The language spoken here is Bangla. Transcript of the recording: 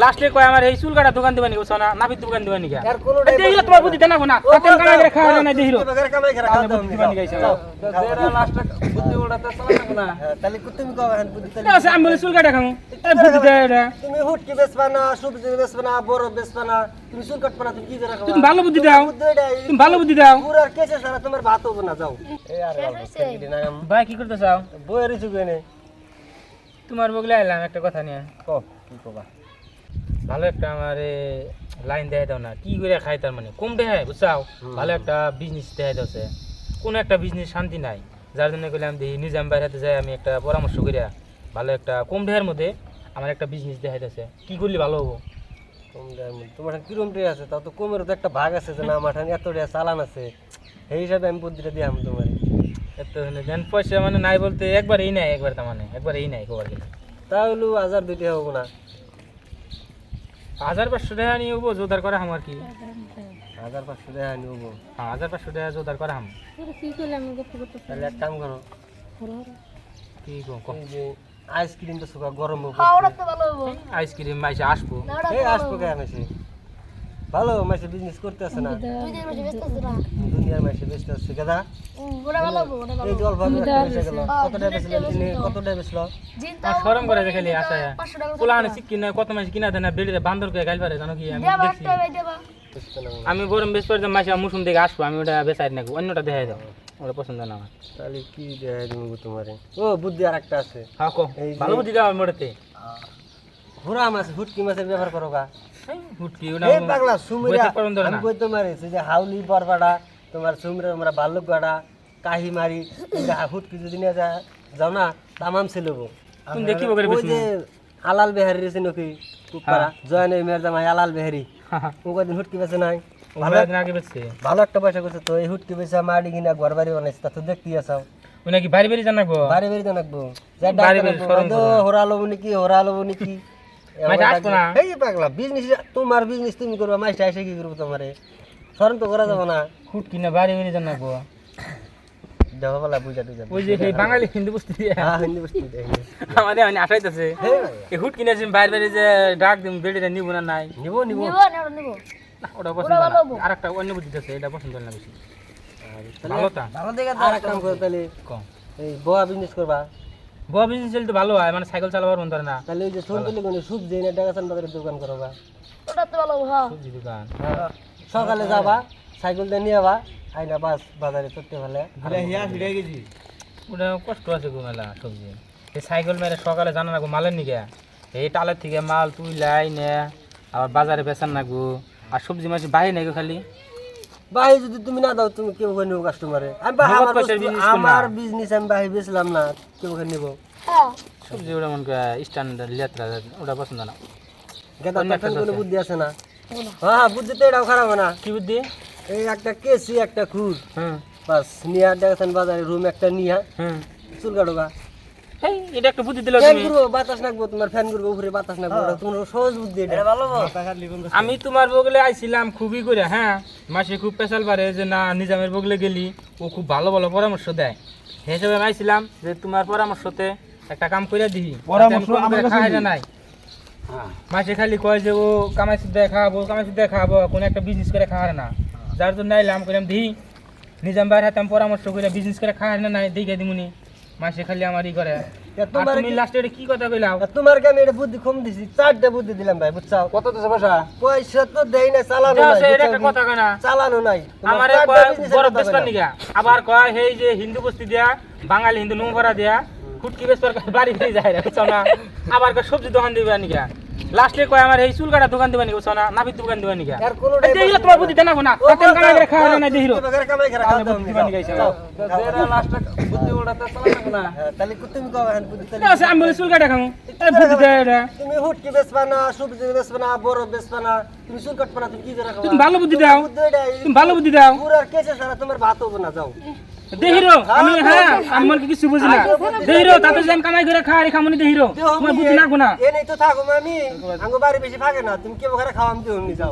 লাস্টে কয় আমার এই চুল কাটা দোকান দিবানি বুঝছো না নাপিত দোকান দিবানি কে আর কোনো দেখিলো তোমার বুদ্ধি দেনা না তাতে কামাই করে খাওয়া না দেখিলো বেকার কামাই করে খাওয়া দাও দিবানি গাইছে জেরা লাস্ট বুদ্ধি ওড়াতে চালানো না তাহলে তুমি কও এখন বুদ্ধি তাহলে আছে আমি বলে চুল কাটা খামু এই বুদ্ধি দে এটা তুমি হুটকি বেচবা না সবজি বেচবা না বড় বেচবা না তুমি চুল কাটবা না তুমি কি করে খাবা তুমি ভালো বুদ্ধি দাও তুমি ভালো বুদ্ধি দাও পুরার কেসে সারা তোমার ভাত হবে না যাও এই আর গল্প না ভাই কি করতে চাও বইয়ের চুগেনে তোমার বগলে আইলাম একটা কথা নিয়ে কও কি কবা ভালো একটা আমার লাইন দেখাই দাও না কি করে খাই তার মানে কম দেখায় বুঝছাও ভালো একটা বিজনেস দেখাই দাও কোনো একটা বিজনেস শান্তি নাই যার জন্য কইলাম দেখি নিজাম বাইরে যাই আমি একটা পরামর্শ করিয়া ভালো একটা কম দেহের মধ্যে আমার একটা বিজনেস দেখাই দাও কি করলে ভালো হবো কম দেয় তোমার কিরম রে আছে তাও তো কমের তো একটা ভাগ আছে যে না আমার এত রে চালান আছে এই হিসাবে আমি বুদ্ধিটা দিলাম তোমার এত দেন পয়সা মানে নাই বলতে একবার এই নাই একবার তার মানে একবার এই নাই কবার কিনা তাহলে 1000 হবো না 1500 টাকা নিয়ে হবো জোদার করা আমার কি 1500 টাকা নিবো 1500 টাকা জোদার করা হাম তাহলে এক কাম করো কি গো এই যে আইসক্রিমটা সুকা গরম হবে আইসক্রিম মাইসে আসবো এই আসবো কে আমি ভালো মাসে বিজনেস করতে আছে না দুনিয়ার মাসে ব্যস্ত আছে গাদা এই জল ভাবে এসে গেল কত টাকা বেচলেন তিনি কত টাকা বেচলো শরম করে দেখলি আসা পোলানে শিক্ষি না কত মাস কিনা দেয় না বেড়ে বান্দর করে গাইল পারে জানো কি আমি দেখছি আমি গরম বেশ করে মাসে মুসুম দেখে আসবো আমি ওটা বেচাই নাকি অন্যটা দেখাই দাও ওটা পছন্দ না আমার তাহলে কি দেখাই দেবো তোমারে ও বুদ্ধি আর একটা আছে হ্যাঁ কো ভালো বুদ্ধি দাও আমার মোড়েতে ঘোড়া মাছ হুটকি মাছের ব্যবহার করো গা হুটকি ওটা এই পাগলা সুমিরা বইতে পারুন ধরে আমি না কই তোমার যে হাউলি বরবাড়া তোমার সুমিরা আমরা বাল্লুক গাড়া কাহি মারি হুটকি যদি নিয়ে যাও না তামাম ছেলেবো তুমি দেখিব করে ওই বেশি যে আলাল বেহারি রেছে নাকি কুপারা জয়নে মেয়ের জামাই আলাল বেহারি ও কদিন হুটকি বেছে নাই ভালো দিন আগে বেশি ভালো একটা পয়সা করছে তো এই হুটকি বেছে মাড়ি কিনা ঘর বাড়ি বানাইছে তা তো দেখতে আসাও ওই নাকি বাড়ি বাড়ি জানাবো বাড়ি বাড়ি জানাকবো বাড়ি বাড়ি শরম করো না। হোরালো নাকি হোরালো নাকি মাইসে আসবো না। এই পাগলা বিজনেস তোমার বিজনেস তুমি করবা মাইসটা এসে কি করবো তোমারে শরম তো করা যাবে না হুটকি না বাড়ি বাড়ি জানাবো দেওয়া বলা বুঝা টুজা ওই যে সেই বাঙালি হিন্দু বস্তি হ্যাঁ হিন্দি বসতি আমাদের মানে আঠাইতেছে এই হুট কিনেছি বাইরে বাইরে যে ডাক দিম বেড়িটা নিব না নাই নিব নিব না, ওটা পছন্দ না আর একটা অন্য বুদ্ধি আছে এটা পছন্দ না বেশি ভালো তা ভালো দেখে আর এক কাম করে তাহলে কম এই বোয়া বিজনেস করবা বড় বিজনেস চলতে ভালো হয় মানে সাইকেল চালাবার মন ধরে না তাহলে ওই যে সন্তুলি কোনে সুপ যে না ডাকাসান বাজারের দোকান করবা সবজি দোকান হ্যাঁ সকালে যাবা সাইকেল দিয়ে নিয়ে যাবা আইনা বাস বাজারে চড়তে ফেলে ওটা কষ্ট আছে গো মেলা সবজি এই সাইকেল মেরে সকালে জানা না গো মালের নিকে এই টালের থেকে মাল তুই লাই নে আবার বাজারে বেচান না গো আর সবজি মাছ বাইরে নাই গো খালি ভাই যদি তুমি না দাও তুমি কেউ ওখানে নেবো কাস্টমারে আমি ভাই নগদ আমার পয়সার বস্তু, business কর না। আমার বিজনেস আমি ভাই বেচলাম না কেউ ওখানে নেবো সবজি ওটা মনে করে স্ট্যান্ডার্ড লেত্রা ওটা পছন্দ না গেদা অন্য একটা তখন কোনো আছে। বুদ্ধি আছে না হ্যাঁ বুদ্ধি তো এটাও খারাপ না কি বুদ্ধি এই একটা কেসি একটা খুর হুম বাস নিয়ে ডাকাসান বাজারে রুম একটা নিয়ে হুম চুল কাটোগা এই এটা একটা বুদ্ধি দিল ফ্যান তুমি করবো বাতাস নাকবো তোমার ফ্যান করবো উপরে বাতাস নাকবো ওটা তোমার সহজ বুদ্ধি এটা আমি তোমার বগলে আইছিলাম খুবই করে হ্যাঁ মাসে খুব পেশাল পারে যে না নিজামের বগলে গেলি ও খুব ভালো ভালো পরামর্শ দেয় সেই হিসেবে আমি আইছিলাম যে তোমার পরামর্শতে একটা কাম করে দিই পরামর্শ যাতে আমি কম আমার করে কাছে খাই না নেই। নাই মাসে খালি কয় যে ও কামাই সুদ্ধা খাবো কোনো একটা বিজনেস করে খাওয়ার না যার জন্য আইলাম করলাম দিই নিজাম ভাইয়ের হাতে আমি পরামর্শ করে বিজনেস করে খাওয়ার না নাই দেখে দিমুনি মাসে খালি আমার ই করে আর তোমার তুমি লাস্টে এটা কি কথা কইলাও তোমার আমি এটা বুদ্ধি কম দিছি 4টা বুদ্ধি দিলাম ভাই বুঝছাও কত দিছে পয়সা পয়সা তো দেই না চালানো যাও, নাই সে এটা বুঝছাও একটা কি? কথা কয় না চালানো নাই তোমার আমারে 4টা কয় business এর বড় কথা বেসপার কইলাম। নিগা আবার কয় এই যে হিন্দু বস্তি দিয়া বাঙালি হিন্দু নোংরা দিয়া ফুটকি বেসপার বাড়ি বাড়ি যায় রে বুঝছো না আবার কয় সবজি দোকান দিবা নিগা লাস্টে কয় আমার এই চুল কাটা দোকান দিবা নিগা বুঝছো না নাপিত দোকান দিবা নিগা আর কোনোটাই দেখিলো তোমার বুদ্ধি দেনা না তাতে কামাই করে খাওয়া না দেখিলো বেকার কামাই করে খাওয়া দাও দিবা নিগা যাও। জেরা লাস্ট বুদ্ধি ওড়াতে চালানো না হ্যাঁ, তাহলে তুমি কও এখন বুদ্ধি তাহলে আছে আমি বলে চুল কাটা খামু এই বুদ্ধি দে এটা তুমি হুটকি বেচবা না সবজি বেচবা না বড় বেচবা না তুমি চুল কাটবা না তুমি কি করে খাবা তুমি ভালো বুদ্ধি দাও বুদ্ধি এটাই তুমি ভালো বুদ্ধি দাও পুরার কেসে সারা তোমার ভাত হবে না যাও দেখিরো আমি হ্যাঁ আমি মনে কিছু বুঝি না দেখিরো তাতে যে আমি কামাই করে খাওয়ারি খামুনি দেখিরো তোমার বুদ্ধি না গুনা এ নেই তো থাকো আমি আঙ্গো বাড়ি বেশি ফাঁকে না তুমি কেউ ঘরে খাওয়া আমি দিও নি যাও